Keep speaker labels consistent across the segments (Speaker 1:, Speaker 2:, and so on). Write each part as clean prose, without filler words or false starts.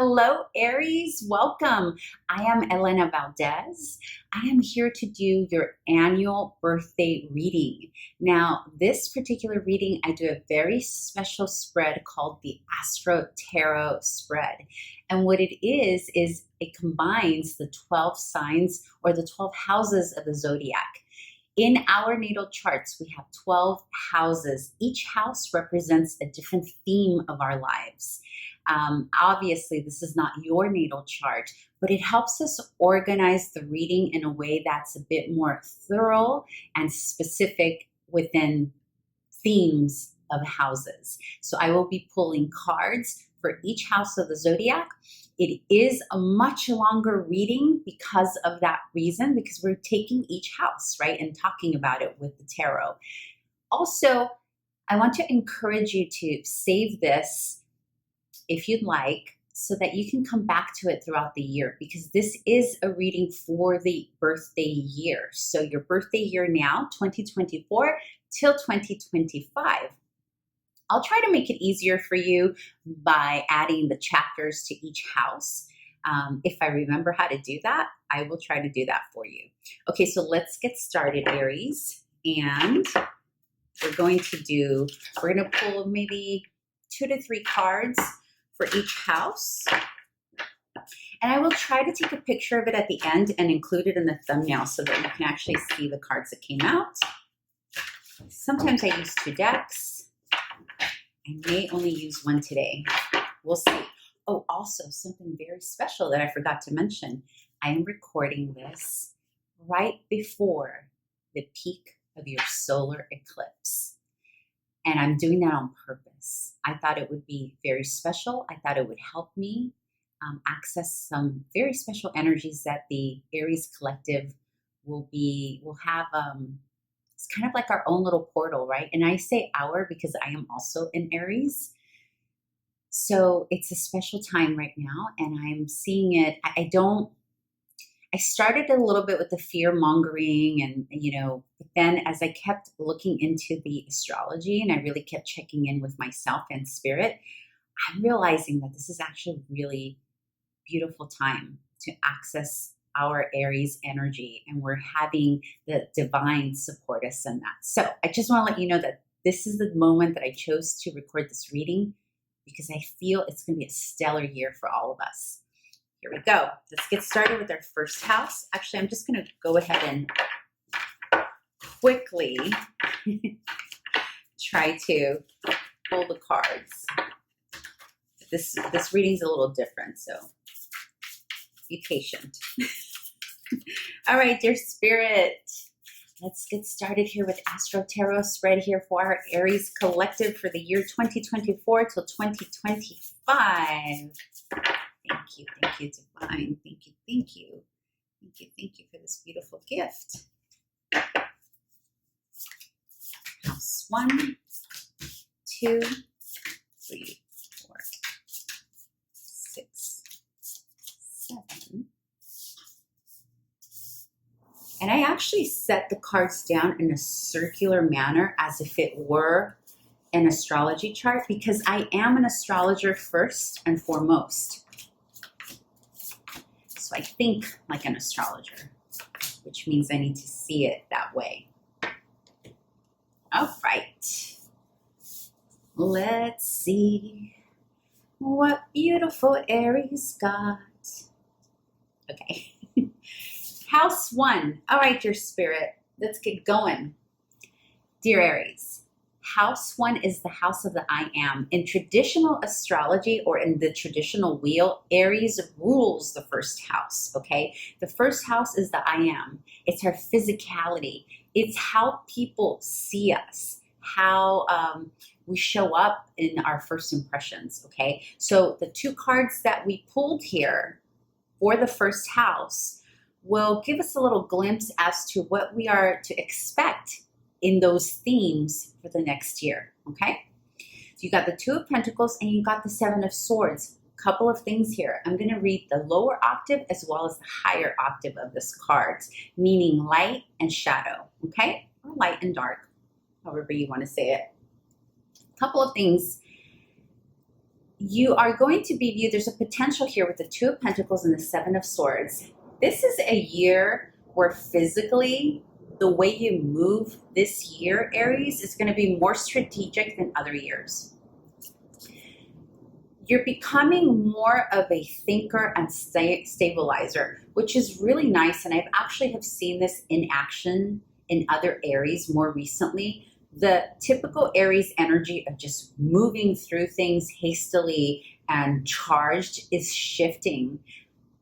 Speaker 1: Hello, Aries. Welcome. I am Elena Valdez. I am here to do your annual birthday reading. Now, this particular reading, I do a very special spread called the Astro-Tarot spread. And what it is it combines the 12 signs or the 12 houses of the zodiac. In our natal charts, we have 12 houses. Each house represents a different theme of our lives. Obviously, this is not your natal chart, but it helps us organize the reading in a way that's a bit more thorough and specific within themes of houses. So I will be pulling cards for each house of the zodiac. It is a much longer reading because of that reason, because we're taking each house, right, and talking about it with the tarot. Also, I want to encourage you to save this if you'd like, so that you can come back to it throughout the year, because this is a reading for the birthday year. So your birthday year now, 2024 till 2025. I'll try to make it easier for you by adding the chapters to each house. If I remember how to do that, I will try to do that for you. Okay, so let's get started, Aries. And we're going to pull maybe 2 to 3 cards for each house. And I will try to take a picture of it at the end and include it in the thumbnail so that you can actually see the cards that came out. Sometimes I use 2 decks. I may only use 1 today. We'll see. Oh, also something very special that I forgot to mention. I am recording this right before the peak of your solar eclipse. And I'm doing that on purpose. I thought it would be very special. I thought it would help me access some very special energies that the Aries collective will have. It's kind of like our own little portal, right? And I say our because I am also an Aries. So it's a special time right now, and I'm seeing it. I started a little bit with the fear mongering but then as I kept looking into the astrology and I really kept checking in with myself and spirit, I'm realizing that this is actually a really beautiful time to access our Aries energy, and we're having the divine support us in that. So I just want to let you know that this is the moment that I chose to record this reading, because I feel it's going to be a stellar year for all of us. Here we go. Let's get started with our first house. Actually, I'm just going to go ahead and quickly try to pull the cards. This reading's a little different, so be patient. All right, dear Spirit, let's get started here with AstroTarot spread here for our Aries collective for the year 2024 till 2025. Thank you, divine. Thank you for this beautiful gift. House 1, 2, 3, 4, 6, 7. And I actually set the cards down in a circular manner as if it were an astrology chart, because I am an astrologer first and foremost. So I think like an astrologer, which means I need to see it that way. All right. Let's see what beautiful Aries got. Okay. House 1. All right, dear Spirit, let's get going. Dear Aries, House 1 is the house of the I am. In traditional astrology, or in the traditional wheel, Aries rules the first house, okay? The first house is the I am. It's our physicality. It's how people see us, how we show up in our first impressions, okay? So the 2 cards that we pulled here for the first house will give us a little glimpse as to what we are to expect in those themes for the next year, okay? So you got the 2 of Pentacles and you got the 7 of Swords. Couple of things here. I'm going to read the lower octave as well as the higher octave of this card, meaning light and shadow, okay? Or light and dark, however you want to say it. Couple of things. You are going to be viewed, there's a potential here with the Two of Pentacles and the Seven of Swords. This is a year where physically, the way you move this year, Aries, is going to be more strategic than other years. You're becoming more of a thinker and stabilizer, which is really nice. And I've actually have seen this in action in other Aries more recently. The typical Aries energy of just moving through things hastily and charged is shifting.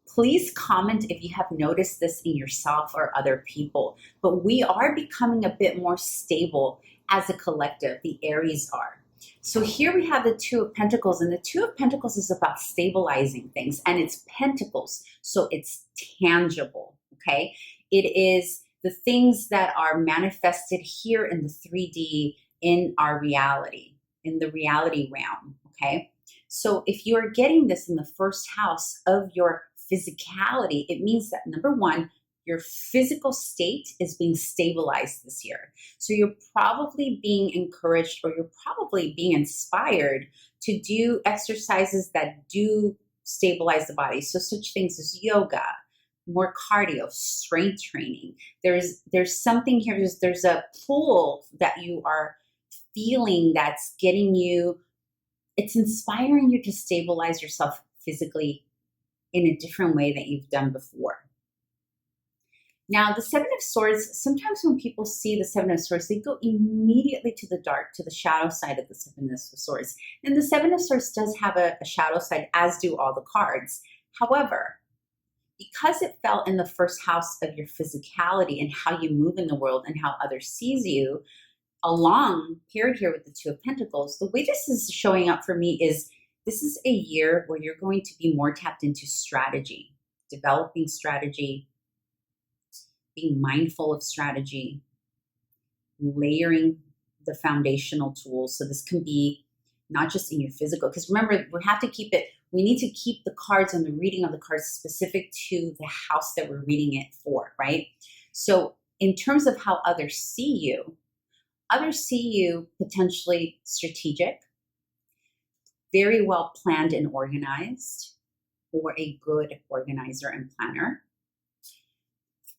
Speaker 1: Please comment if you have noticed this in yourself or other people. But we are becoming a bit more stable as a collective, the Aries are. So here we have the Two of Pentacles, and the Two of Pentacles is about stabilizing things, and it's pentacles, so it's tangible, okay? It is the things that are manifested here in the 3D in our reality, in the reality realm, okay? So if you are getting this in the first house of your physicality, it means that number one, your physical state is being stabilized this year. So you're probably being encouraged, or you're probably being inspired to do exercises that do stabilize the body. So such things as yoga, more cardio, strength training. There's something here, there's a pull that you are feeling that's getting you, it's inspiring you to stabilize yourself physically in a different way that you've done before. Now, the Seven of Swords, sometimes when people see the Seven of Swords, they go immediately to the dark, to the shadow side of the Seven of Swords. And the Seven of Swords does have a shadow side, as do all the cards. However, because it fell in the first house of your physicality and how you move in the world and how others sees you, along paired here with the Two of Pentacles, the way this is showing up for me is this is a year where you're going to be more tapped into strategy, developing strategy, being mindful of strategy, layering the foundational tools. So this can be not just in your physical, because remember, we need to keep the cards and the reading of the cards specific to the house that we're reading it for, right? So in terms of how others see you potentially strategic, very well planned and organized, or a good organizer and planner.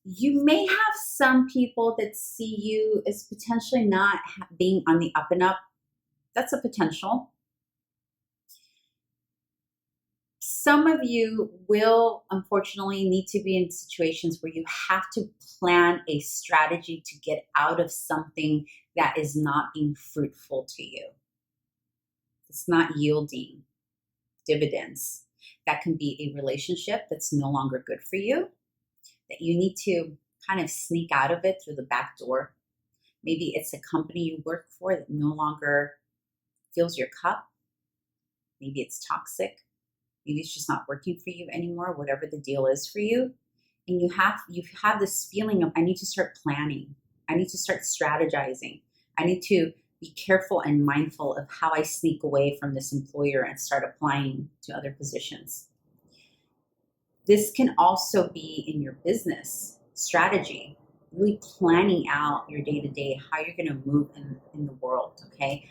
Speaker 1: You may have some people that see you as potentially not being on the up and up. That's a potential. Some of you will, unfortunately, need to be in situations where you have to plan a strategy to get out of something that is not being fruitful to you. It's not yielding dividends. That can be a relationship that's no longer good for you, that you need to kind of sneak out of it through the back door. Maybe it's a company you work for that no longer fills your cup. Maybe it's toxic. Maybe it's just not working for you anymore, whatever the deal is for you. And you have this feeling of, I need to start planning. I need to start strategizing. I need to be careful and mindful of how I sneak away from this employer and start applying to other positions. This can also be in your business strategy, really planning out your day-to-day, how you're going to move in the world, okay?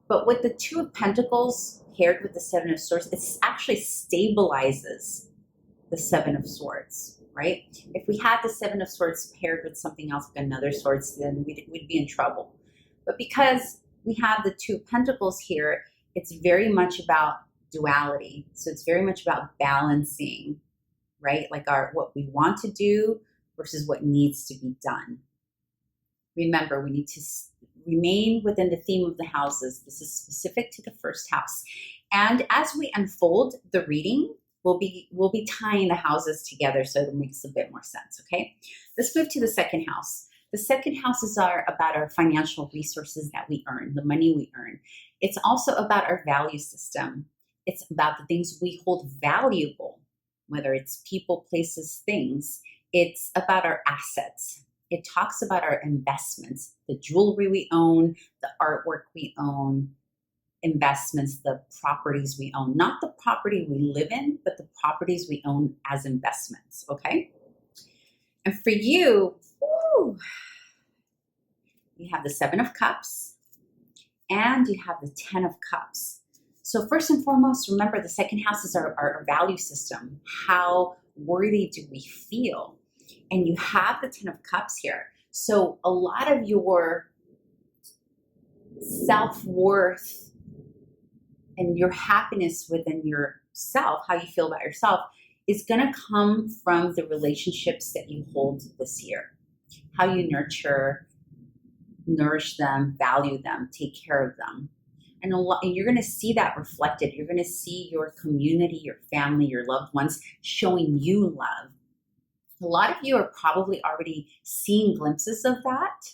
Speaker 1: But with the Two of Pentacles paired with the Seven of Swords, it actually stabilizes the Seven of Swords, right? If we had the Seven of Swords paired with something else, like another Swords, then we'd be in trouble. But because we have the Two of Pentacles here, it's very much about duality. So it's very much about balancing, right? Like what we want to do versus what needs to be done. Remember, we need to remain within the theme of the houses. This is specific to the first house. And as we unfold the reading, we'll be tying the houses together so it makes a bit more sense, okay? Let's move to the second house. The second houses are about our financial resources that we earn, the money we earn. It's also about our value system. It's about the things we hold valuable, whether it's people, places, things. It's about our assets. It talks about our investments, the jewelry we own, the artwork we own, investments, the properties we own. Not the property we live in, but the properties we own as investments, okay? And for you, you have the Seven of Cups and you have the 10 of Cups. So first and foremost, remember the second house is our value system. How worthy do we feel? And you have the Ten of Cups here. So a lot of your self-worth and your happiness within yourself, how you feel about yourself, is going to come from the relationships that you hold this year. How you nurture, nourish them, value them, take care of them. And you're going to see that reflected. You're going to see your community, your family, your loved ones showing you love. A lot of you are probably already seeing glimpses of that.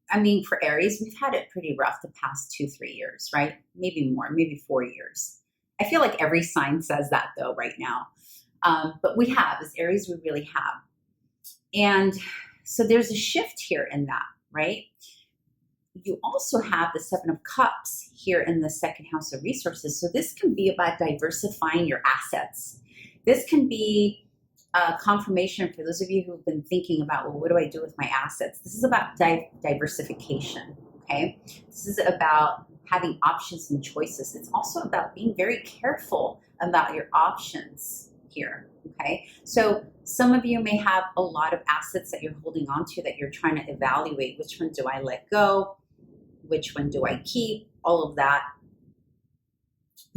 Speaker 1: I mean, for Aries, we've had it pretty rough the past 2-3 years, right? Maybe more, maybe 4 years. I feel like every sign says that though right now. But we have, as Aries, we really have. And so there's a shift here in that, right? You also have the Seven of Cups here in the second house of resources. So this can be about diversifying your assets. This can be a confirmation for those of you who've been thinking about, well, what do I do with my assets? This is about diversification, okay? This is about having options and choices. It's also about being very careful about your options here, okay? So some of you may have a lot of assets that you're holding on to that you're trying to evaluate. Which one do I let go? Which one do I keep? All of that.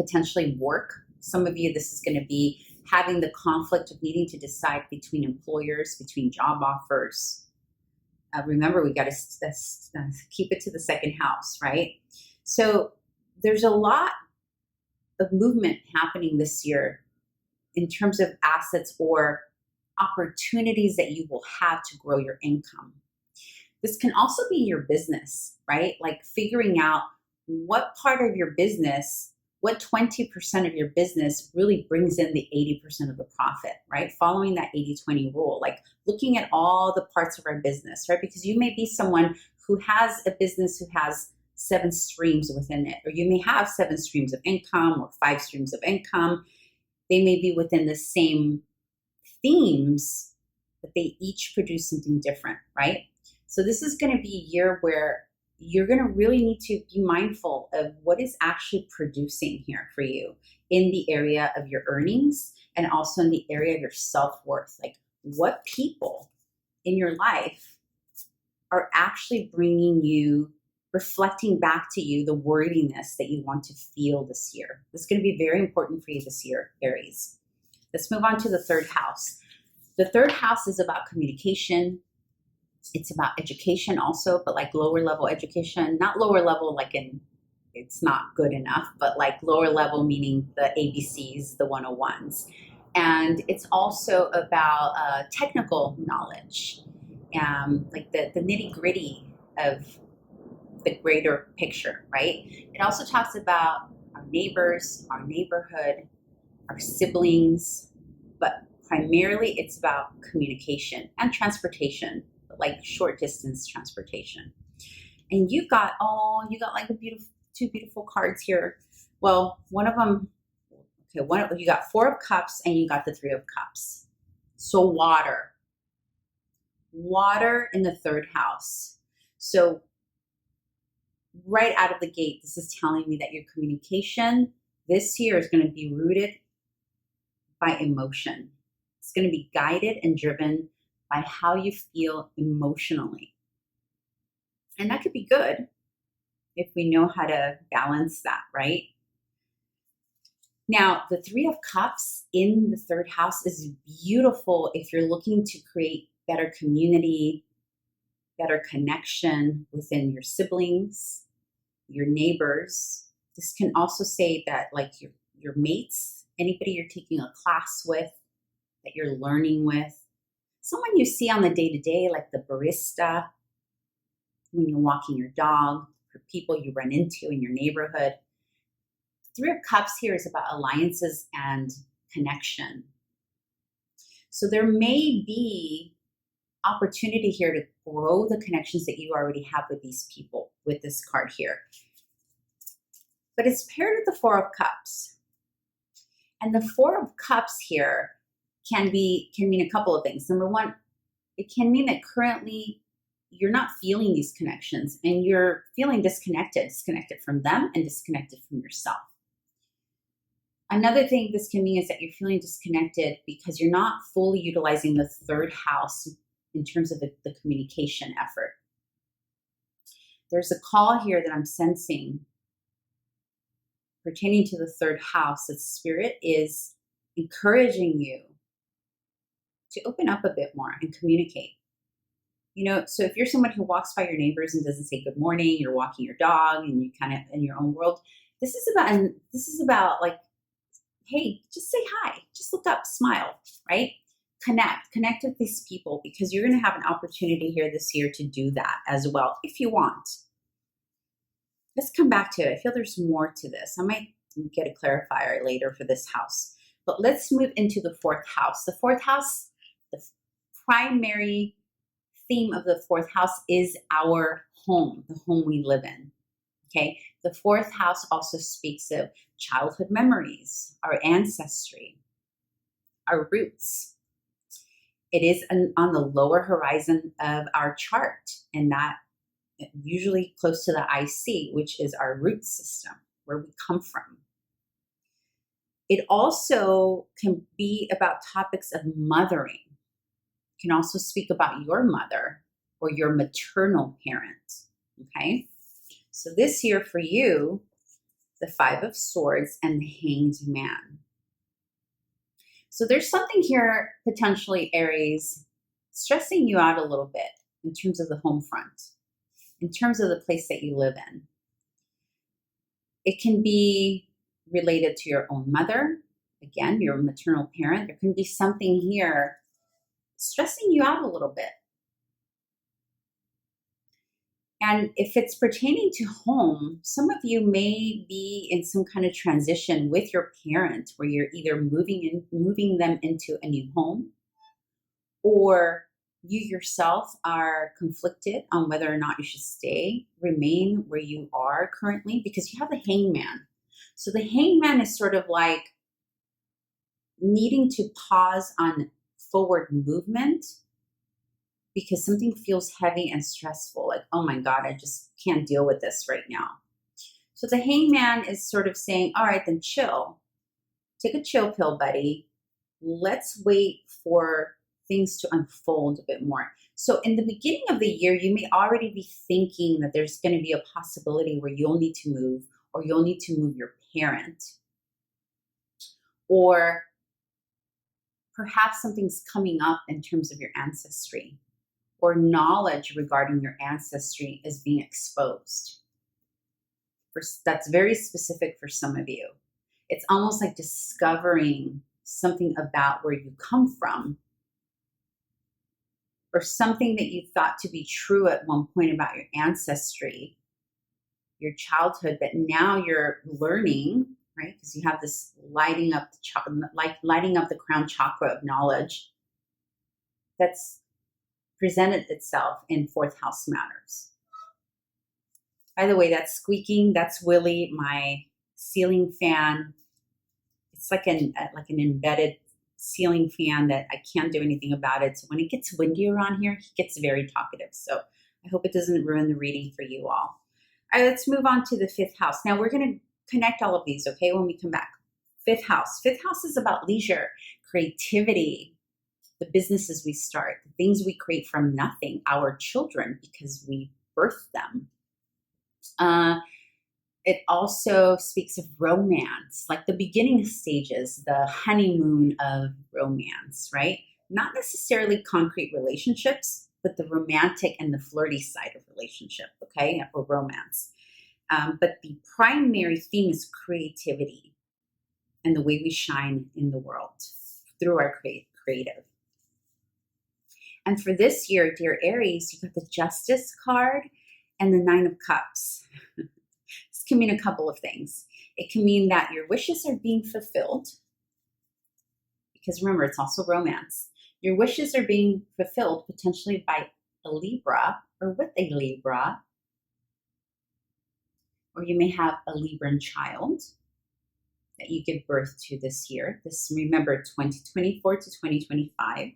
Speaker 1: Potentially work. Some of you, this is going to be having the conflict of needing to decide between employers, between job offers. Remember, we got to keep it to the second house, right? So there's a lot of movement happening this year in terms of assets or opportunities that you will have to grow your income. This can also be your business, right? Like figuring out what part of your business, what 20% of your business really brings in the 80% of the profit, right? Following that 80-20 rule, like looking at all the parts of our business, right? Because you may be someone who has a business who has 7 streams within it, or you may have 7 streams of income or 5 streams of income. They may be within the same themes, but they each produce something different, right? So this is going to be a year where you're going to really need to be mindful of what is actually producing here for you in the area of your earnings and also in the area of your self-worth. Like what people in your life are actually bringing you, reflecting back to you the worthiness that you want to feel this year. This is going to be very important for you this year, Aries. Let's move on to the third house. The third house is about communication. It's about education also, but like lower level education, not lower level like in it's not good enough, but like lower level meaning the ABCs, the 101s. And it's also about technical knowledge, like the nitty gritty of the greater picture, right? It also talks about our neighbors, our neighborhood, our siblings, but primarily it's about communication and transportation, like short distance transportation. And you got like two beautiful cards here. Well, one of them, okay, you got 4 of Cups and you got the 3 of Cups. So water in the third house. So right out of the gate, this is telling me that your communication this year is going to be rooted by emotion. It's going to be guided and driven by how you feel emotionally. And that could be good if we know how to balance that, right? Now, the 3 of Cups in the third house is beautiful if you're looking to create better community, better connection within your siblings, your neighbors. This can also say that like your mates, anybody you're taking a class with, that you're learning with, someone you see on the day-to-day, like the barista, when you're walking your dog, or people you run into in your neighborhood. 3 of Cups here is about alliances and connection. So there may be opportunity here to grow the connections that you already have with these people with this card here. But it's paired with the 4 of Cups. And the 4 of Cups here can mean a couple of things. Number one, it can mean that currently you're not feeling these connections and you're feeling disconnected from them and disconnected from yourself. Another thing this can mean is that you're feeling disconnected because you're not fully utilizing the third house in terms of the communication effort. There's a call here that I'm sensing pertaining to the third house that Spirit is encouraging you to open up a bit more and communicate. You know, so if you're someone who walks by your neighbors and doesn't say good morning, you're walking your dog and you kind of in your own world, this is about like, hey, just say hi, just look up, smile, right? Connect with these people, because you're going to have an opportunity here this year to do that as well if you want. Let's come back to it. I feel there's more to this. I might get a clarifier later for this house, but let's move into the fourth house. The fourth house, the primary theme of the fourth house is our home, the home we live in. Okay, the fourth house also speaks of childhood memories, our ancestry, our roots. It is on the lower horizon of our chart, and that usually close to the IC, which is our root system, where we come from. It also can be about topics of mothering. It can also speak about your mother or your maternal parent, okay? So this year for you, the Five of Swords and the Hanged Man. So there's something here, potentially, Aries, stressing you out a little bit in terms of the home front, in terms of the place that you live in. It can be related to your own mother, again, your maternal parent. There can be something here stressing you out a little bit. And if it's pertaining to home, some of you may be in some kind of transition with your parent where you're either moving them into a new home, or you yourself are conflicted on whether or not you should remain where you are currently, because you have the Hangman. So the Hangman is sort of like needing to pause on forward movement because something feels heavy and stressful. Like, oh my God, I just can't deal with this right now. So the Hangman is sort of saying, all right, then chill. Take a chill pill, buddy. Let's wait for things to unfold a bit more. So in the beginning of the year, you may already be thinking that there's going to be a possibility where you'll need to move, or you'll need to move your parent, or perhaps something's coming up in terms of your ancestry, or knowledge regarding your ancestry is being exposed. That's very specific for some of you. It's almost like discovering something about where you come from, or something that you thought to be true at one point about your ancestry, your childhood, that now you're learning, right? Because you have this lighting up the crown chakra of knowledge that's presented itself in fourth house matters. By the way, that's squeaking. That's Willie, my ceiling fan. It's like an embedded ceiling fan that I can't do anything about it. So when it gets windy around here, he gets very talkative. So I hope it doesn't ruin the reading for you all. All right, let's move on to the fifth house. Now we're going to connect all of these, okay, when we come back. Fifth house. Fifth house is about leisure, creativity, the businesses we start, the things we create from nothing, our children, because we birthed them. It also speaks of romance, like the beginning stages, the honeymoon of romance, right? Not necessarily concrete relationships, but the romantic and the flirty side of relationship, okay, or romance. But the primary theme is creativity and the way we shine in the world through our creative. And for this year, dear Aries, you got the Justice card and the Nine of Cups. This can mean a couple of things. It can mean that your wishes are being fulfilled, because remember, it's also romance. Your wishes are being fulfilled potentially by a Libra or with a Libra, or you may have a Libran child that you give birth to this year. This, remember, 2024 to 2025.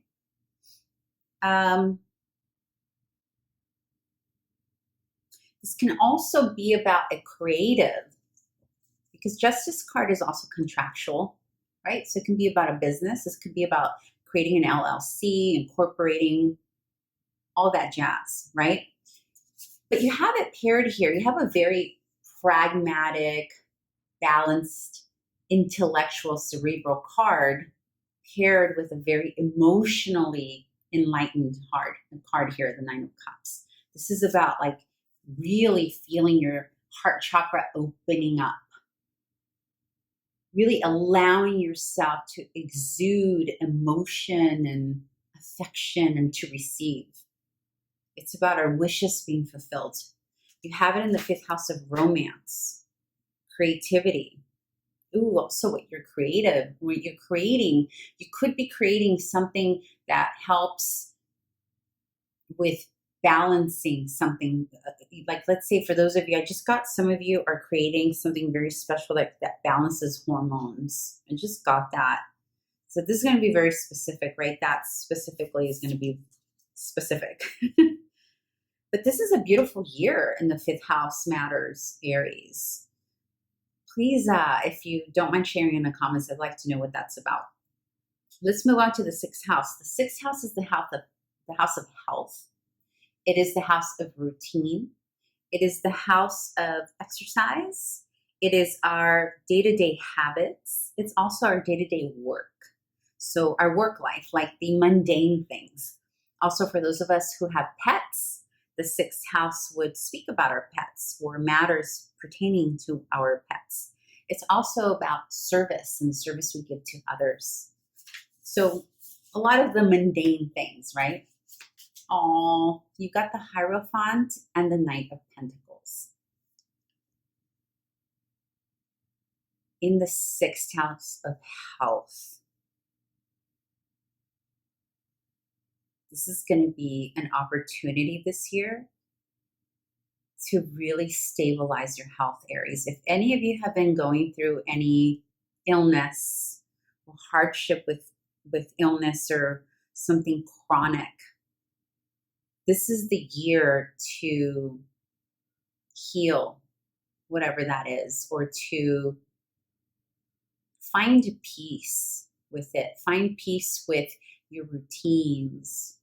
Speaker 1: This can also be about a creative, because Justice card is also contractual, right? So it can be about a business. This could be about creating an LLC, incorporating, all that jazz, right? But you have it paired here. You have a very pragmatic, balanced, intellectual, cerebral card paired with a very emotionally enlightened card here, the Nine of Cups. This is about like really feeling your heart chakra opening up, really allowing yourself to exude emotion and affection and to receive. It's about our wishes being fulfilled. You have it in the 5th house of romance, creativity. Ooh, also what you're creative, what you're creating. You could be creating something that helps with balancing something. Like, let's say for those of you, I just got some of you are creating something very special that balances hormones. I just got that. So this is going to be very specific, right? That specifically is going to be specific. But this is a beautiful year in the 5th house matters, Aries. Please, if you don't mind sharing in the comments, I'd like to know what that's about. Let's move on to the 6th house. The 6th house is the house of health. It is the house of routine. It is the house of exercise. It is our day-to-day habits. It's also our day-to-day work. So our work life, like the mundane things. Also, for those of us who have pets, the 6th house would speak about our pets or matters pertaining to our pets. It's also about service and the service we give to others. So a lot of the mundane things, right? Oh, you got the Hierophant and the Knight of Pentacles. In the 6th house of health. This is going to be an opportunity this year to really stabilize your health, Aries. If any of you have been going through any illness or hardship with illness or something chronic, this is the year to heal whatever that is, or to find peace with it. Find peace with your routines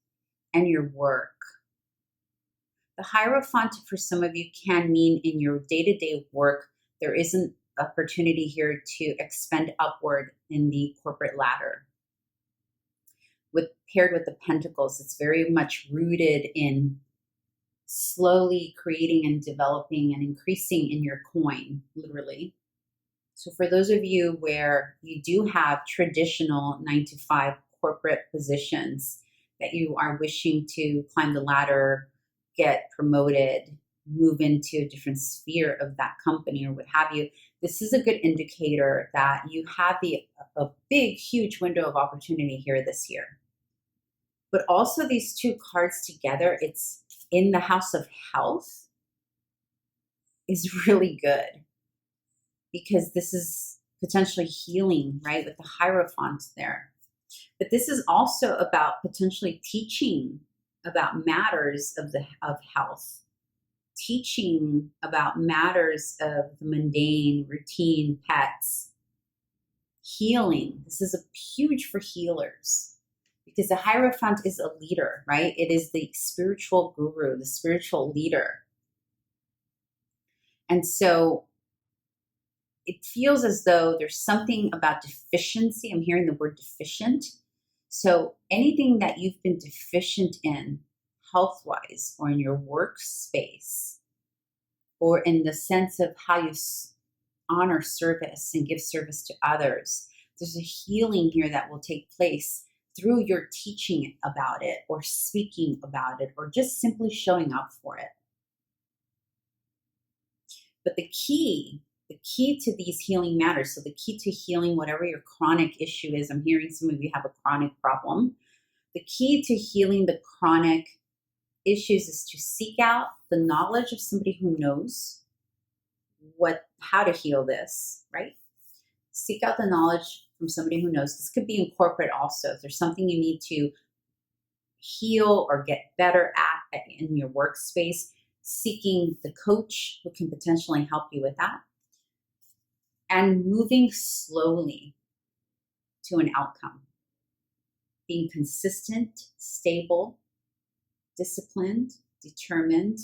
Speaker 1: and your work. The Hierophant for some of you can mean in your day-to-day work, there is an opportunity here to expand upward in the corporate ladder. Paired with the Pentacles, it's very much rooted in slowly creating and developing and increasing in your coin, literally. So for those of you where you do have traditional 9-to-5 corporate positions that you are wishing to climb the ladder, get promoted, move into a different sphere of that company or what have you, this is a good indicator that you have a big, huge window of opportunity here this year. But also these two cards together, it's in the house of health, is really good because this is potentially healing, right, with the Hierophant there. But this is also about potentially teaching about matters of health, teaching about matters of the mundane, routine, pets, healing. This is huge for healers because the Hierophant is a leader, right? It is the spiritual guru, the spiritual leader. And so it feels as though there's something about deficiency. I'm hearing the word deficient. So anything that you've been deficient in health-wise or in your workspace or in the sense of how you honor service and give service to others, there's a healing here that will take place through your teaching about it or speaking about it or just simply showing up for it. But the key to these healing matters, so the key to healing whatever your chronic issue is, I'm hearing some of you have a chronic problem. The key to healing the chronic issues is to seek out the knowledge of somebody who knows how to heal this, right? Seek out the knowledge from somebody who knows. This could be in corporate also. If there's something you need to heal or get better at in your workspace, seeking the coach who can potentially help you with that. and moving slowly to an outcome. Being consistent, stable, disciplined, determined,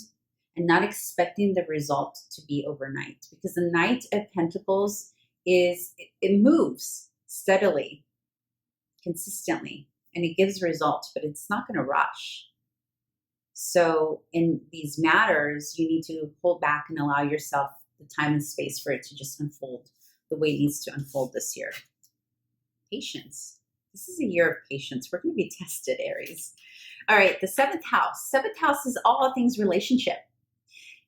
Speaker 1: and not expecting the result to be overnight. Because the Knight of Pentacles it moves steadily, consistently, and it gives results, but it's not going to rush. So in these matters, you need to hold back and allow yourself the time and space for it to just unfold the way it needs to unfold this year. Patience. This is a year of patience. We're going to be tested, Aries. All right, the 7th house. 7th house is all things relationship.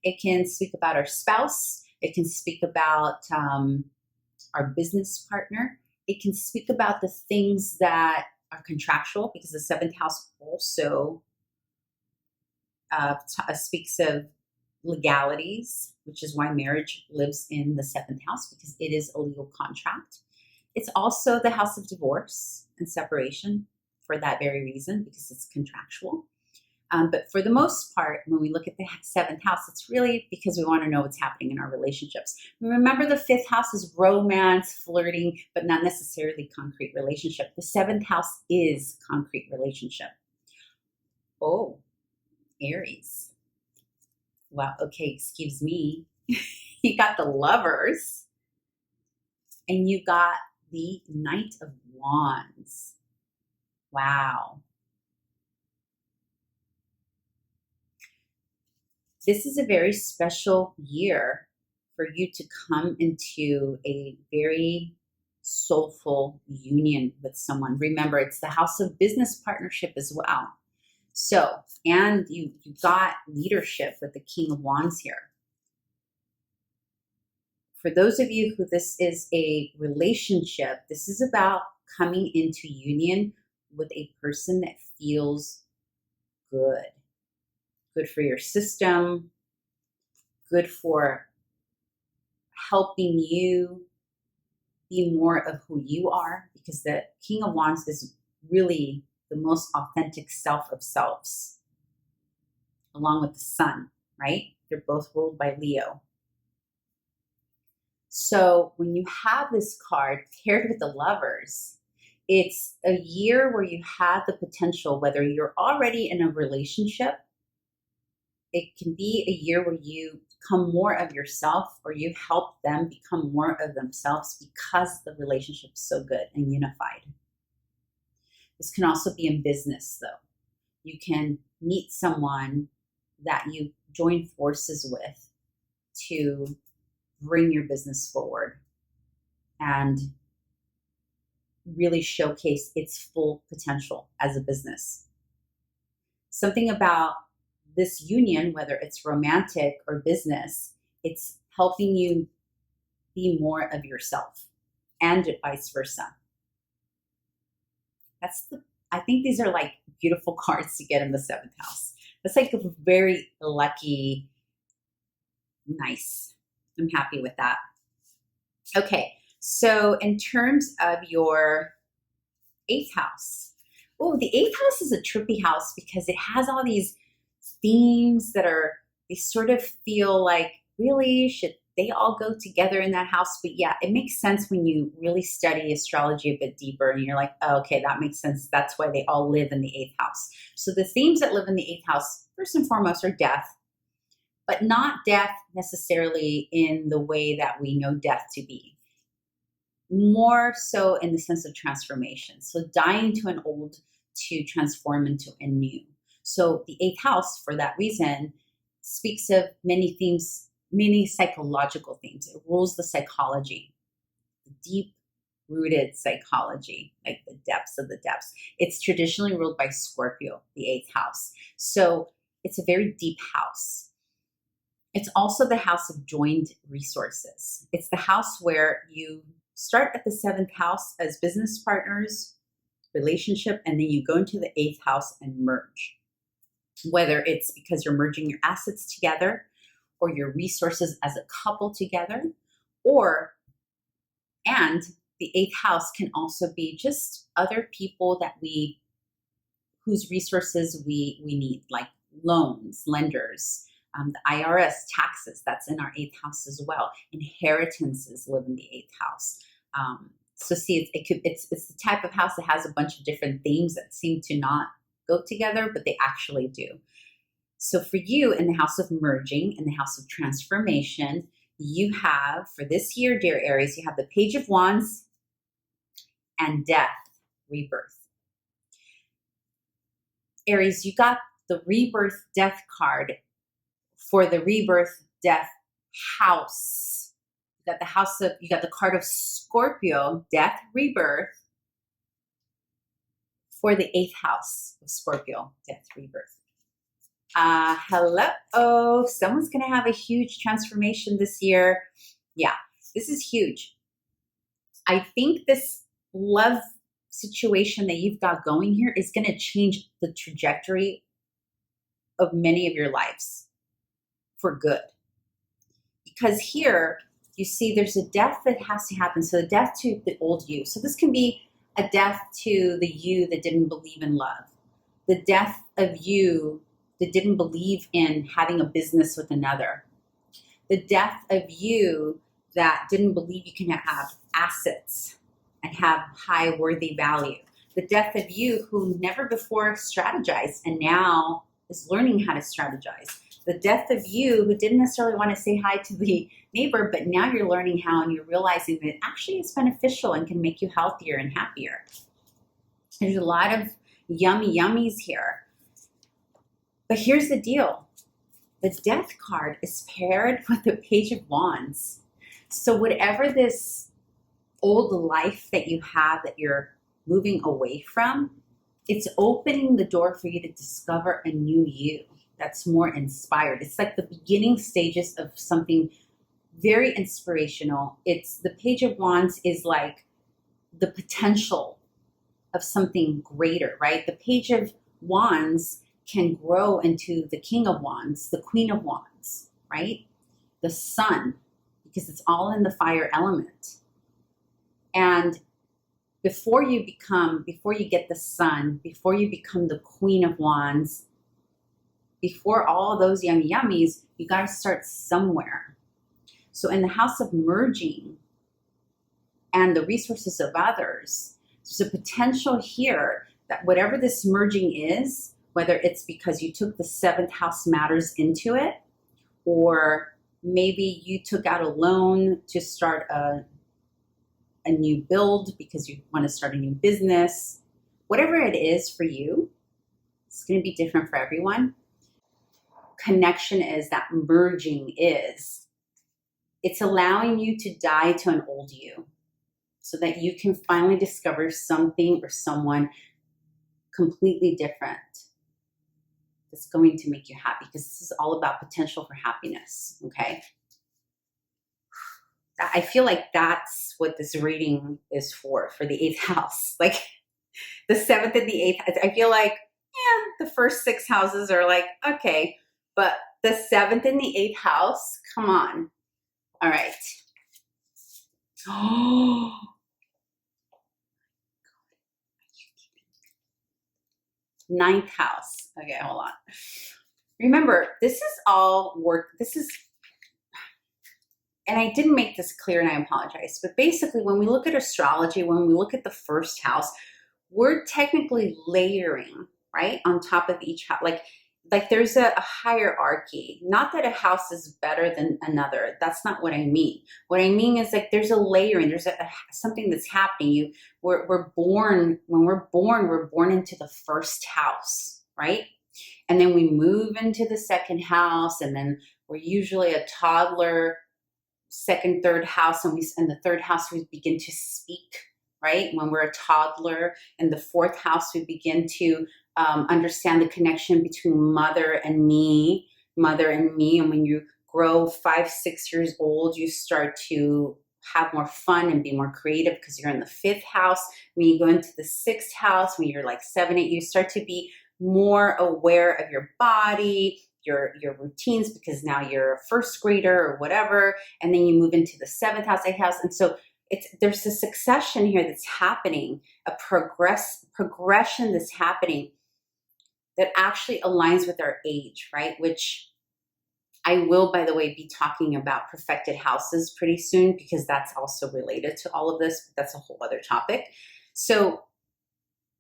Speaker 1: It can speak about our spouse. It can speak about our business partner. It can speak about the things that are contractual, because the 7th house also speaks of legalities, which is why marriage lives in the 7th house, because it is a legal contract. It's also the house of divorce and separation for that very reason, because it's contractual. But for the most part, when we look at the 7th house, it's really because we want to know what's happening in our relationships. Remember, the 5th house is romance, flirting, but not necessarily concrete relationship. The 7th house is concrete relationship. Oh, Aries. Wow, okay, excuse me. You got the Lovers, and you got the Knight of Wands. Wow. This is a very special year for you to come into a very soulful union with someone. Remember, it's the house of business partnership as well. So, and you got leadership with the King of Wands here. For those of you who this is a relationship, this is about coming into union with a person that feels good. Good for your system, good for helping you be more of who you are, because the King of Wands is really the most authentic self of selves, along with the Sun, right? They're both ruled by Leo. So when you have this card paired with the Lovers, it's a year where you have the potential, whether you're already in a relationship, it can be a year where you become more of yourself, or you help them become more of themselves because the relationship is so good and unified. This can also be in business, though. You can meet someone that you join forces with to bring your business forward and really showcase its full potential as a business. Something about this union, whether it's romantic or business, it's helping you be more of yourself, and vice versa. I think these are like beautiful cards to get in the 7th house. That's like a very lucky, nice. I'm happy with that. Okay, so in terms of your 8th house, oh, the 8th house is a trippy house because it has all these themes that they sort of feel like, really, should they all go together in that house? But yeah, it makes sense when you really study astrology a bit deeper, and you're like, oh, okay, that makes sense. That's why they all live in the 8th house. So the themes that live in the 8th house, first and foremost, are death, but not death necessarily in the way that we know death to be. More so in the sense of transformation. So dying to an old to transform into a new. So the 8th house, for that reason, speaks of many themes, many psychological themes. It rules the psychology, the deep-rooted psychology, like the depths of the depths. It's traditionally ruled by Scorpio, the 8th house. So it's a very deep house. It's also the house of joined resources. It's the house where you start at the 7th house as business partners, relationship, and then you go into the 8th house and merge. Whether it's because you're merging your assets together, or your resources as a couple together, and the 8th house can also be just other people that whose resources we need, like loans, lenders, The IRS, taxes, that's in our 8th house as well. Inheritances live in the 8th house. So see, it's the type of house that has a bunch of different themes that seem to not go together, but they actually do. So for you, in the house of merging, in the house of transformation, you have, for this year, dear Aries, you have the Page of Wands and Death, Rebirth. Aries, you got the Rebirth Death card for the Rebirth Death house. You got the card of Scorpio, Death, Rebirth, for the 8th house of Scorpio, Death, Rebirth. Hello. Someone's going to have a huge transformation this year. Yeah, this is huge. I think this love situation that you've got going here is going to change the trajectory of many of your lives for good. Because here, you see there's a death that has to happen. So the death to the old you. So this can be a death to the you that didn't believe in love. The death of you that didn't believe in having a business with another. The death of you that didn't believe you can have assets and have high worthy value. The death of you who never before strategized and now is learning how to strategize. The death of you who didn't necessarily want to say hi to the neighbor, but now you're learning how and you're realizing that actually it's beneficial and can make you healthier and happier. There's a lot of yummy yummies here. But here's the deal. The Death card is paired with the Page of Wands. So whatever this old life that you have that you're moving away from, it's opening the door for you to discover a new you that's more inspired. It's like the beginning stages of something very inspirational. It's the Page of Wands is like the potential of something greater, right? The Page of Wands can grow into the King of Wands, the Queen of Wands, right? The Sun, because it's all in the fire element. And before you get the Sun, before you become the Queen of Wands, before all those yummy yummies, you got to start somewhere. So in the house of merging and the resources of others, there's a potential here that whatever this merging is, whether it's because you took the 7th house matters into it, or maybe you took out a loan to start a new build because you want to start a new business, whatever it is for you, it's going to be different for everyone. Connection is that merging is, it's allowing you to die to an old you so that you can finally discover something or someone completely different that's going to make you happy, because this is all about potential for happiness, okay? I feel like that's what this reading is for the 8th house. Like the 7th and the 8th, I feel like, yeah, the first 6 houses are like, okay, but the 7th and the 8th house, come on. All right. Oh, ninth house. Okay, hold on. Remember, this is all work. And I didn't make this clear and I apologize, but basically when we look at astrology, when we look at the first house, we're technically layering, right, on top of each house. Like there's a hierarchy. Not that a house is better than another. That's not what I mean. What I mean is like there's a layering. There's something that's happening. We're born. When we're born into the first house, right? And then we move into the second house, and then we're usually a toddler, second, third house, and in the third house we begin to speak, right? When we're a toddler. In the fourth house, we begin to understand the connection between mother and me. And when you grow 5, 6 years old, you start to have more fun and be more creative because you're in the 5th house. When you go into the 6th house, when you're like 7, 8, you start to be more aware of your body, your routines, because now you're a first grader or whatever. And then you move into the 7th house, 8th house. And so there's a succession here that's happening, a progression that's happening that actually aligns with our age, right? Which I will, by the way, be talking about perfected houses pretty soon because that's also related to all of this, but that's a whole other topic. So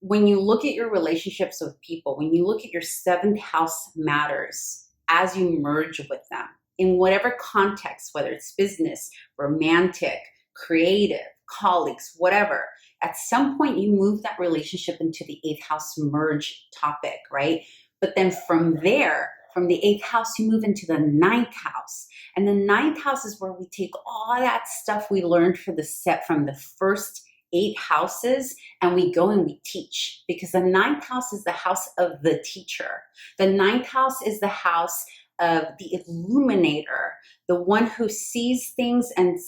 Speaker 1: when you look at your relationships with people, when you look at your seventh house matters as you merge with them in whatever context, whether it's business, romantic, creative, colleagues, whatever, at some point you move that relationship into the eighth house merge topic, right? But then from there, from the eighth house, you move into the ninth house. And the ninth house is where we take all that stuff we learned for the set from the first 8 houses and we go and we teach, because the ninth house is the house of the teacher. The ninth house is the house of the illuminator, the one who sees things and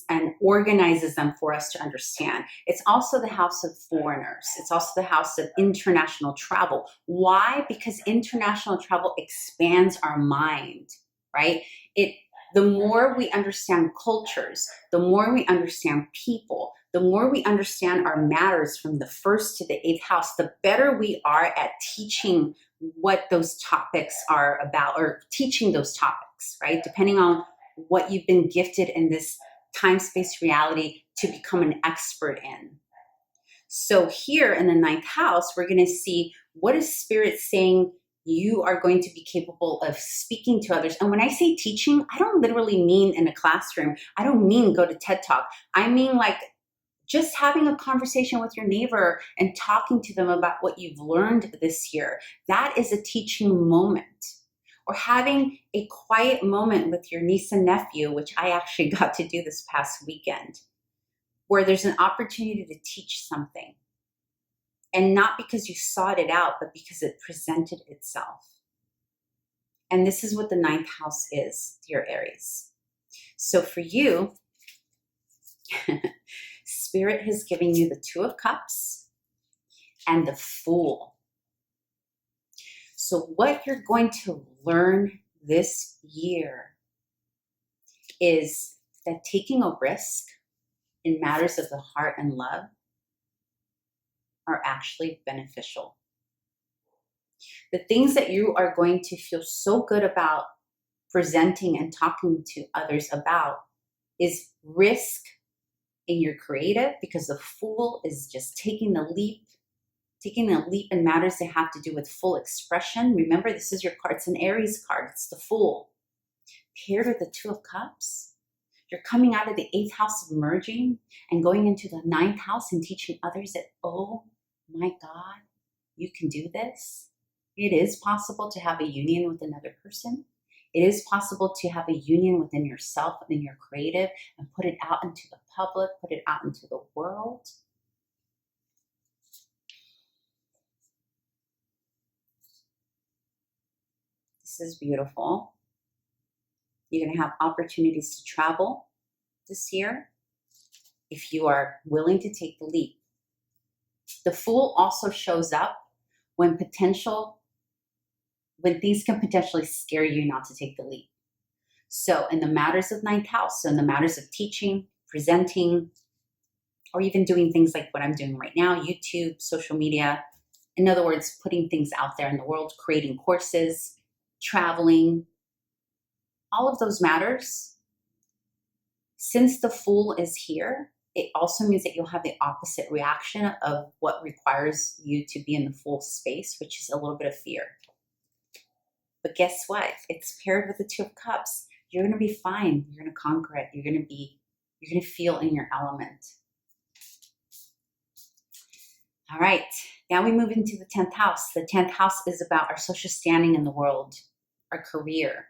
Speaker 1: organizes them for us to understand. It's also the house of foreigners. It's also the house of international travel. Why? Because international travel expands our mind, right? The more we understand cultures, the more we understand people, the more we understand our matters from the first to the eighth house, the better we are at teaching what those topics are about, or teaching those topics, right? Depending on what you've been gifted in this time-space reality to become an expert in. So here in the ninth house, we're going to see what is Spirit saying you are going to be capable of speaking to others. And when I say teaching, I don't literally mean in a classroom. I don't mean go to TED Talk. I mean like just having a conversation with your neighbor and talking to them about what you've learned this year. That is a teaching moment. Or having a quiet moment with your niece and nephew, which I actually got to do this past weekend, where there's an opportunity to teach something. And not because you sought it out, but because it presented itself. And this is what the ninth house is, dear Aries. So for you, Spirit has given you the Two of Cups and the Fool. So what you're going to learn this year is that taking a risk in matters of the heart and love are actually beneficial. The things that you are going to feel so good about presenting and talking to others about is risk in your creative, because the Fool is just taking the leap in matters that have to do with full expression. Remember, this is your card. It's an Aries card. It's the Fool. Paired with the Two of Cups, you're coming out of the eighth house of merging and going into the ninth house and teaching others that, oh my God, you can do this. It is possible to have a union with another person. It is possible to have a union within yourself and in your creative and put it out into the public, put it out into the world. This is beautiful. You're going to have opportunities to travel this year if you are willing to take the leap. The Fool also shows up when things can potentially scare you not to take the leap. So in the matters of ninth house, so in the matters of teaching, presenting, or even doing things like what I'm doing right now, YouTube, social media, in other words, putting things out there in the world, creating courses, traveling, all of those matters. Since the Fool is here, it also means that you'll have the opposite reaction of what requires you to be in the Fool space, which is a little bit of fear. But guess what? It's paired with the Two of Cups. You're going to be fine. You're going to conquer it. You're going to feel in your element. All right. Now we move into the 10th house. The 10th house is about our social standing in the world, our career,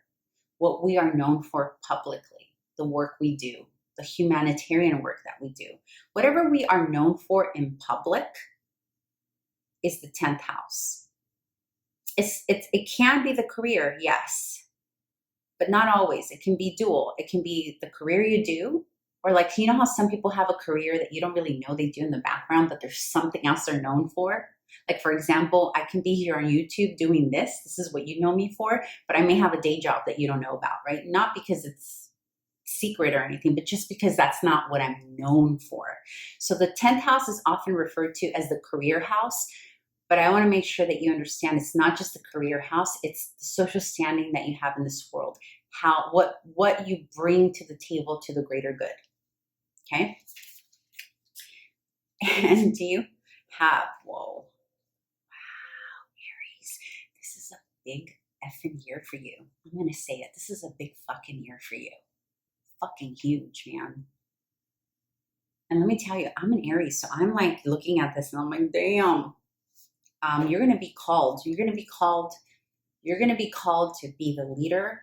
Speaker 1: what we are known for publicly, the work we do, the humanitarian work that we do. Whatever we are known for in public is the 10th house. It can be the career, yes, but not always. It can be dual. It can be the career you do, or like, you know how some people have a career that you don't really know they do in the background, but there's something else they're known for? Like, for example, I can be here on YouTube doing this. This is what you know me for, but I may have a day job that you don't know about, right? Not because it's secret or anything, but just because that's not what I'm known for. So the 10th house is often referred to as the career house, but I want to make sure that you understand it's not just the career house, it's the social standing that you have in this world. what you bring to the table to the greater good. Okay. And do you have, whoa, wow, Aries, this is a big effing year for you. I'm going to say it. This is a big fucking year for you. Fucking huge, man. And let me tell you, I'm an Aries, so I'm like looking at this and I'm like, damn. You're going to be called. You're going to be called. You're going to be called to be the leader.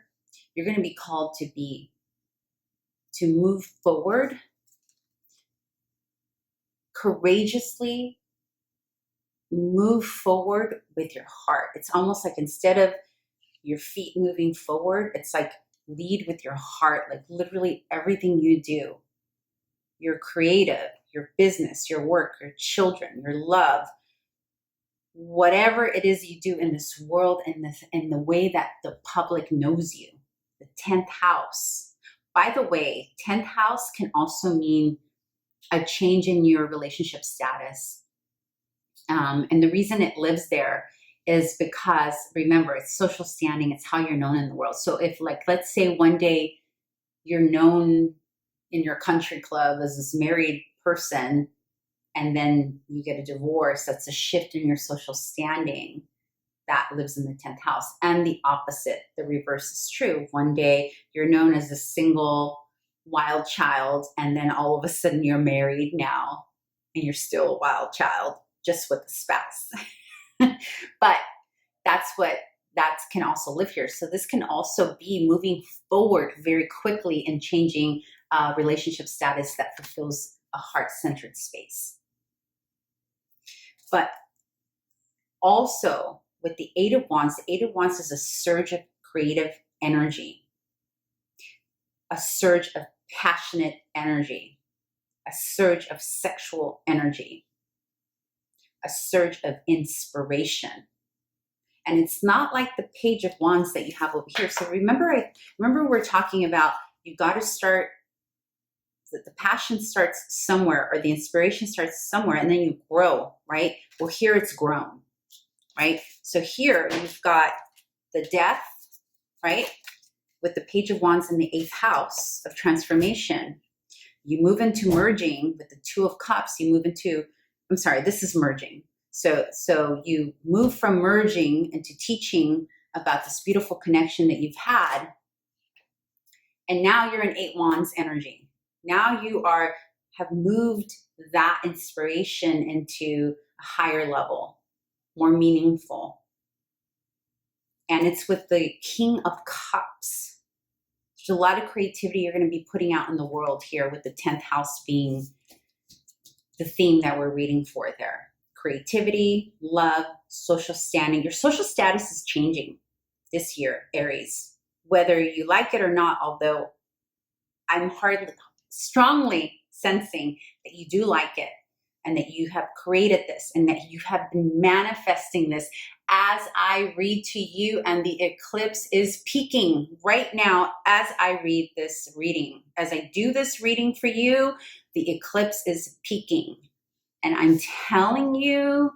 Speaker 1: You're going to be called to move forward courageously, move forward with your heart. It's almost like instead of your feet moving forward, it's like lead with your heart, like literally everything you do, your creative, your business, your work, your children, your love, whatever it is you do in this world and the way that the public knows you. The 10th house. By the way, 10th house can also mean a change in your relationship status. And the reason it lives there is because, remember, it's social standing. It's how you're known in the world. So if, like, let's say one day you're known in your country club as this married person, and then you get a divorce, that's a shift in your social standing. That lives in the 10th house. And the opposite, the reverse is true. One day you're known as a single wild child, and then all of a sudden you're married now, and you're still a wild child, just with a spouse. But that can also live here. So this can also be moving forward very quickly and changing relationship status that fulfills a heart-centered space. But also with the 8 of Wands, the 8 of Wands is a surge of creative energy, a surge of passionate energy, a surge of sexual energy, a surge of inspiration. And it's not like the Page of Wands that you have over here. So remember we're talking about you got to start, that the passion starts somewhere or the inspiration starts somewhere and then you grow, right? Well, here it's grown, right? So here you've got the Death, right? With the Page of Wands in the 8th house of transformation. You move into merging with the 2 of Cups. You move into, I'm sorry, this is merging. So you move from merging into teaching about this beautiful connection that you've had. And now you're in 8 Wands energy. Now you have moved that inspiration into a higher level, more meaningful. And it's with the King of Cups. There's a lot of creativity you're going to be putting out in the world here, with the 10th house being the theme that we're reading for there. Creativity, love, social standing. Your social status is changing this year, Aries, whether you like it or not, although I'm strongly sensing that you do like it and that you have created this and that you have been manifesting this as I read to you, and the eclipse is peaking right now as I read this reading. As I do this reading for you, the eclipse is peaking. And I'm telling you,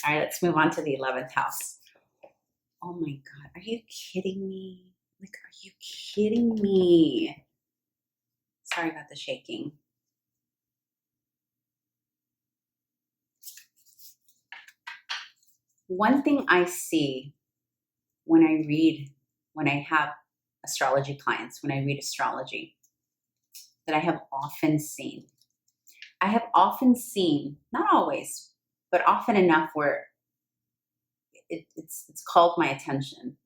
Speaker 1: all right, let's move on to the 11th house. Oh my God, are you kidding me? Like, are you kidding me? Sorry about the shaking. One thing I see when I have astrology clients, when I read astrology, that I have often seen, not always, but often enough where it's called my attention.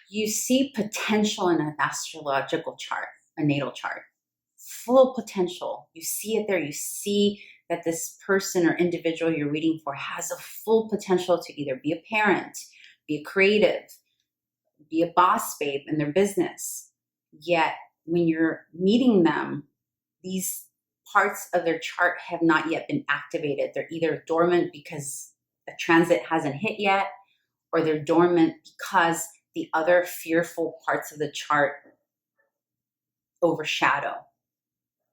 Speaker 1: You see potential in an astrological chart, a natal chart, full potential. You see it there. You see that this person or individual you're reading for has a full potential to either be a parent, be a creative, be a boss babe in their business. Yet when you're meeting them, these parts of their chart have not yet been activated. They're either dormant because a transit hasn't hit yet, or they're dormant because the other fearful parts of the chart overshadow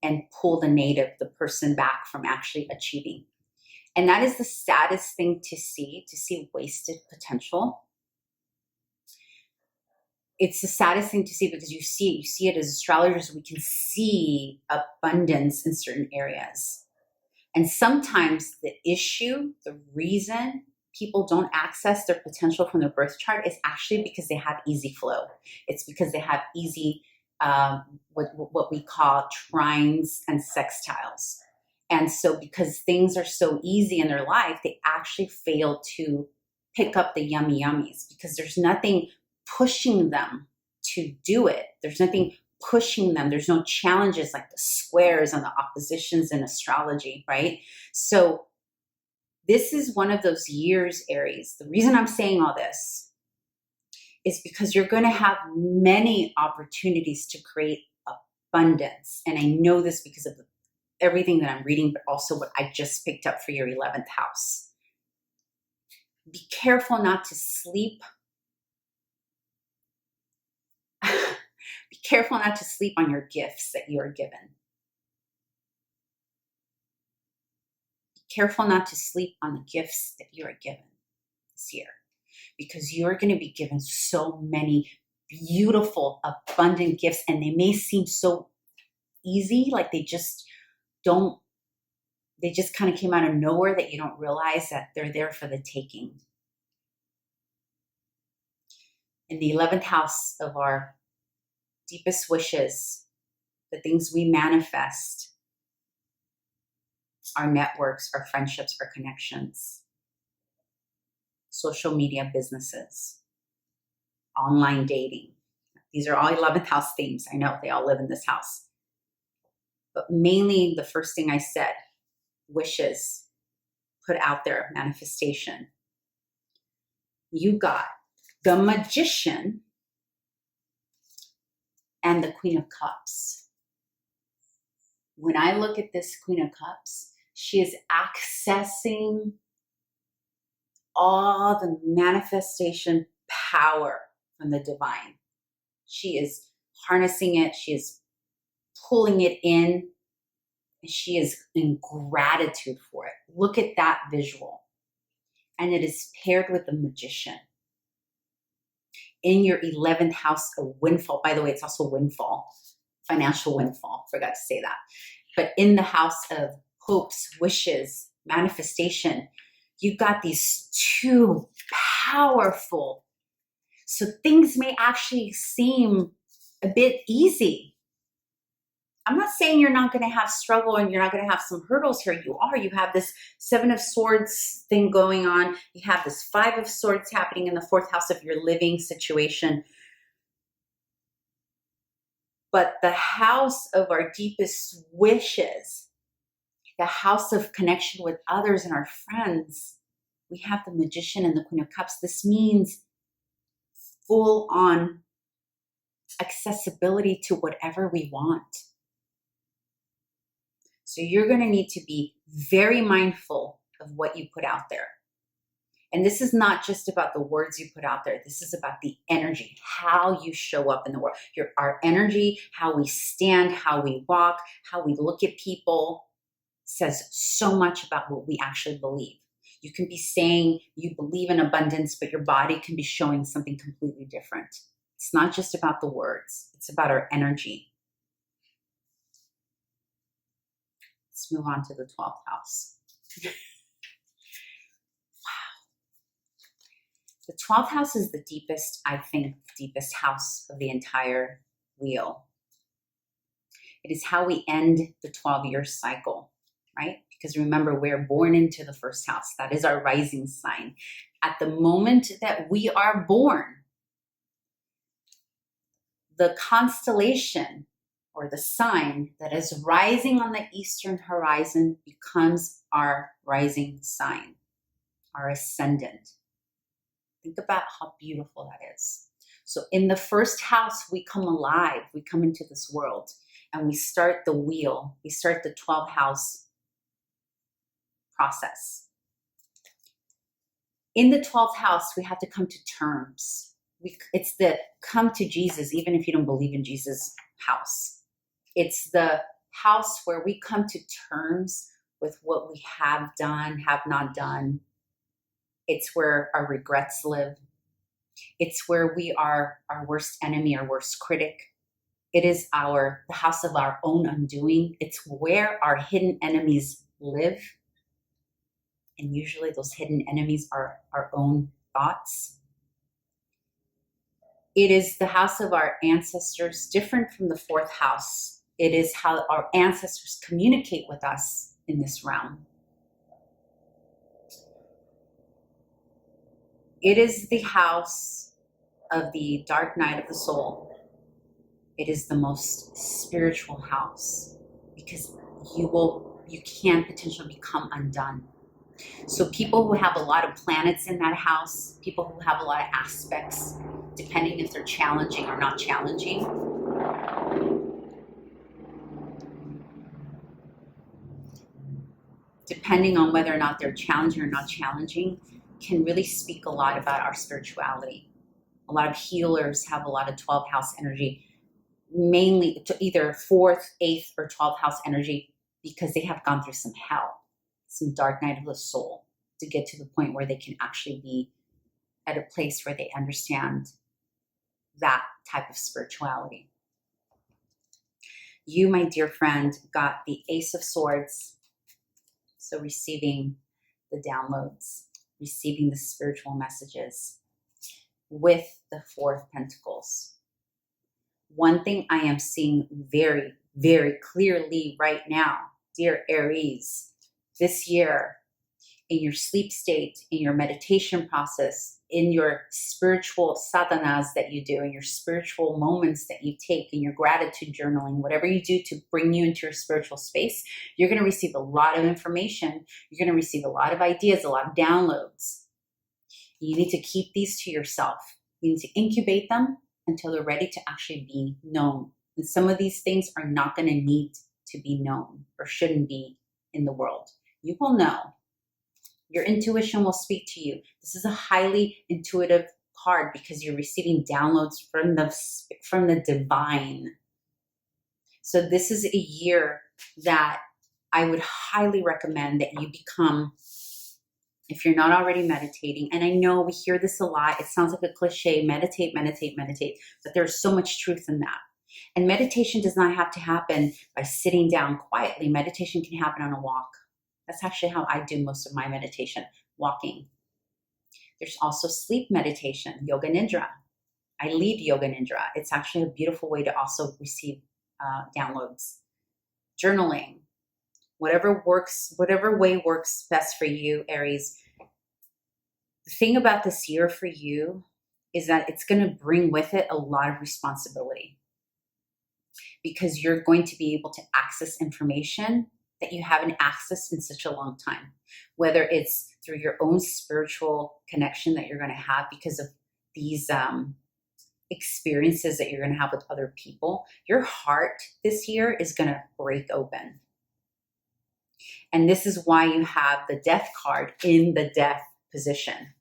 Speaker 1: and pull the person back from actually achieving. And that is the saddest thing to see wasted potential. it's the saddest thing to see, because you see it as astrologers, we can see abundance in certain areas. And sometimes the issue, the reason people don't access their potential from their birth chart is actually because they have easy flow. It's because they have easy, what we call trines and sextiles. And so because things are so easy in their life, they actually fail to pick up the yummy yummies, because there's nothing pushing them to do it. There's nothing pushing them. There's no challenges like the squares and the oppositions in astrology, right? So this is one of those years, Aries. The reason I'm saying all this is because you're going to have many opportunities to create abundance. And I know this because of everything that I'm reading, but also what I just picked up for your 11th house. Be careful not to sleep. Be careful not to sleep on your gifts that you are given. Be careful not to sleep on the gifts that you are given this year, because you are going to be given so many beautiful, abundant gifts, and they may seem so easy, like they just kind of came out of nowhere, that you don't realize that they're there for the taking. In the 11th house of our deepest wishes, the things we manifest, our networks, our friendships, our connections, social media businesses, online dating. These are all 11th house themes. I know they all live in this house. But mainly the first thing I said, wishes, put out there, manifestation. You got the Magician and the Queen of Cups. When I look at this Queen of Cups, she is accessing all the manifestation power from the divine. She is harnessing it. She is pulling it in. And she is in gratitude for it. Look at that visual. And it is paired with the Magician. In your 11th house, a windfall. By the way, it's also windfall, financial windfall. Forgot to say that. But in the house of hopes, wishes, manifestation, you've got these two powerful. So things may actually seem a bit easy. I'm not saying you're not going to have struggle and you're not going to have some hurdles here. You are. You have this 7 of Swords thing going on. You have this 5 of Swords happening in the 4th house of your living situation. But the house of our deepest wishes, the house of connection with others and our friends, we have the Magician and the Queen of Cups. This means full on accessibility to whatever we want. So you're going to need to be very mindful of what you put out there. And this is not just about the words you put out there. This is about the energy, how you show up in the world. Our energy, how we stand, how we walk, how we look at people says so much about what we actually believe. You can be saying you believe in abundance, but your body can be showing something completely different. It's not just about the words. It's about our energy. Let's move on to the 12th house. Wow. The 12th house is the deepest, I think, deepest house of the entire wheel. It is how we end the 12-year cycle, right? Because remember, we're born into the 1st house. That is our rising sign. At the moment that we are born, the constellation or the sign that is rising on the eastern horizon becomes our rising sign, our ascendant. Think about how beautiful that is. So in the 1st house, we come alive. We come into this world and we start the wheel. We start the 12th house process. In the 12th house, we have to come to terms. It's the come to Jesus, even if you don't believe in Jesus house. It's the house where we come to terms with what we have done, have not done. It's where our regrets live. It's where we are our worst enemy, our worst critic. It is the house of our own undoing. It's where our hidden enemies live. And usually those hidden enemies are our own thoughts. It is the house of our ancestors, different from the fourth house. It is how our ancestors communicate with us in this realm. It is the house of the dark night of the soul. It is the most spiritual house because you can potentially become undone. So people who have a lot of planets in that house, people who have a lot of aspects, depending if they're challenging or not challenging, depending on whether or not they're challenging or not challenging, can really speak a lot about our spirituality. A lot of healers have a lot of 12th house energy, mainly to either 4th, 8th, or 12th house energy because they have gone through some hell, some dark night of the soul to get to the point where they can actually be at a place where they understand that type of spirituality. You, my dear friend, got the Ace of Swords. So receiving the downloads, receiving the spiritual messages with the Four of Pentacles. One thing I am seeing very, very clearly right now, dear Aries, this year, in your sleep state, in your meditation process, in your spiritual sadhanas that you do, in your spiritual moments that you take, in your gratitude journaling, whatever you do to bring you into your spiritual space, you're going to receive a lot of information. You're going to receive a lot of ideas, a lot of downloads. You need to keep these to yourself. You need to incubate them until they're ready to actually be known. And some of these things are not going to need to be known or shouldn't be in the world. You will know. Your intuition will speak to you. This is a highly intuitive card because you're receiving downloads from the divine. So this is a year that I would highly recommend that you become, if you're not already meditating, and I know we hear this a lot, it sounds like a cliche, meditate, meditate, meditate, but there's so much truth in that. And meditation does not have to happen by sitting down quietly. Meditation can happen on a walk. That's actually how I do most of my meditation, walking. There's also sleep meditation, Yoga Nidra. I lead Yoga Nidra. It's actually a beautiful way to also receive downloads. Journaling, whatever way works best for you, Aries. The thing about this year for you is that it's going to bring with it a lot of responsibility because you're going to be able to access information that you haven't accessed in such a long time, whether it's through your own spiritual connection that you're going to have because of these experiences that you're going to have with other people. Your heart this year is going to break open. And this is why you have the Death card in the Death position,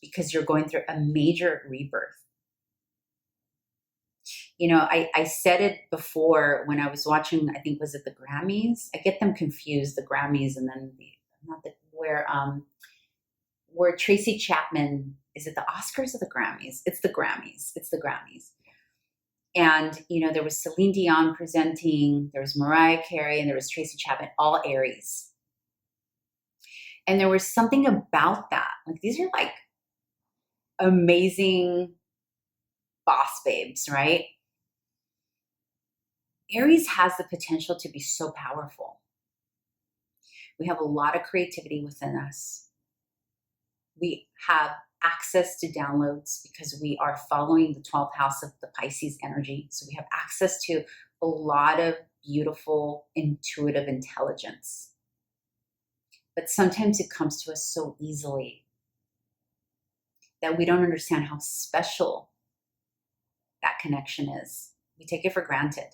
Speaker 1: because you're going through a major rebirth. You know, I said it before when I was watching, I think, was it the Grammys? I get them confused, the Grammys and then where Tracy Chapman, is it the Oscars or the Grammys? It's the Grammys. It's the Grammys. And, you know, there was Celine Dion presenting, there was Mariah Carey, and there was Tracy Chapman, all Aries. And there was something about that. Like, these are like amazing boss babes, right? Aries has the potential to be so powerful. We have a lot of creativity within us. We have access to downloads because we are following the 12th house of the Pisces energy. So we have access to a lot of beautiful, intuitive intelligence. But sometimes it comes to us so easily that we don't understand how special that connection is. We take it for granted.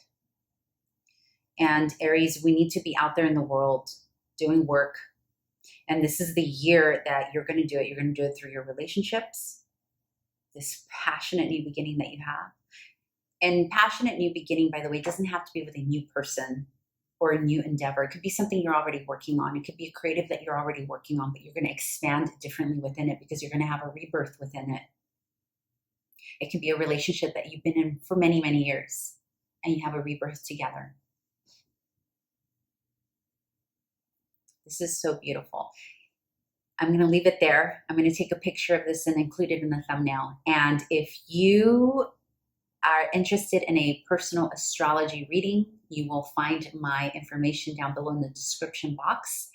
Speaker 1: And Aries, we need to be out there in the world doing work. And this is the year that you're going to do it. You're going to do it through your relationships, this passionate new beginning that you have. And passionate new beginning, by the way, doesn't have to be with a new person or a new endeavor. It could be something you're already working on. It could be a creative that you're already working on, but you're going to expand differently within it because you're going to have a rebirth within it. It can be a relationship that you've been in for many, many years and you have a rebirth together. This is so beautiful. I'm going to leave it there. I'm going to take a picture of this and include it in the thumbnail. And if you are interested in a personal astrology reading, you will find my information down below in the description box.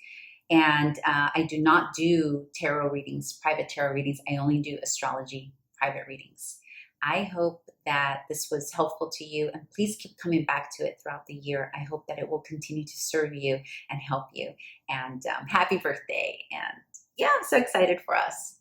Speaker 1: And I do not do tarot readings, private tarot readings. I only do astrology private readings. I hope that this was helpful to you, and please keep coming back to it throughout the year. I hope that it will continue to serve you and help you. And happy birthday. And yeah, I'm so excited for us.